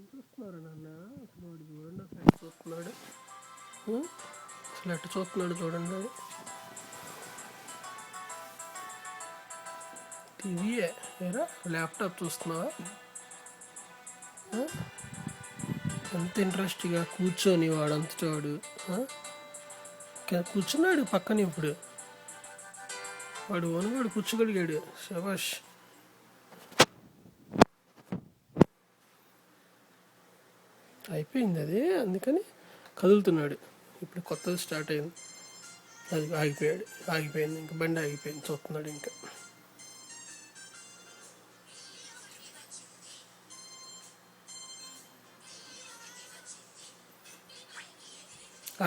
చూస్తున్నారు నాన్న అసలు వాడు చూడండి అసలు ఎట్లా చూస్తున్నాడు అసలు ఎట్లా చూస్తున్నాడు చూడండి వాడు టీవీయే ఏరా ల్యాప్టాప్ చూస్తున్నావా ఎంత ఇంట్రెస్ట్గా కూర్చొని వాడంతటి వాడు కూర్చున్నాడు పక్కన ఇప్పుడు వాడు ఓనుగాడు కూర్చోగలిగాడు శబాష్ అయిపోయింది అది అందుకని కదులుతున్నాడు ఇప్పుడు కొత్తది స్టార్ట్ అయింది అది ఆగిపోయింది ఇంకా బండి ఆగిపోయింది చూస్తున్నాడు ఇంకా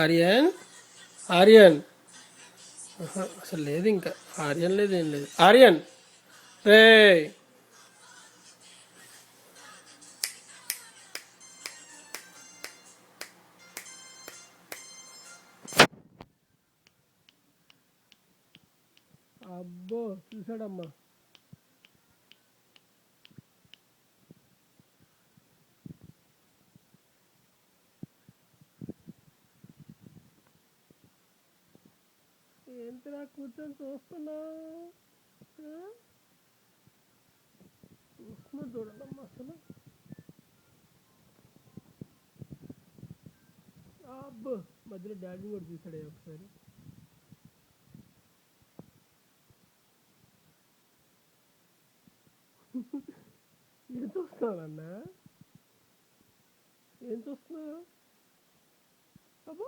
ఆర్యన్ ఆర్యన్ అసలు లేదు ఇంకా ఆర్యన్ లేదు ఏం లేదు ఆర్యన్ రే అబ్బో చూసాడమ్మా ఏంటిరా కూర్చొని చూస్తున్నావు చూస్తున్నా చూడండమ్మా అసలు అబ్బో మధ్యలో డాడీ కూడా చూసాడే ఒకసారి ఏం చూస్తున్నావన్నా ఏం చూస్తున్నావు అబ్బో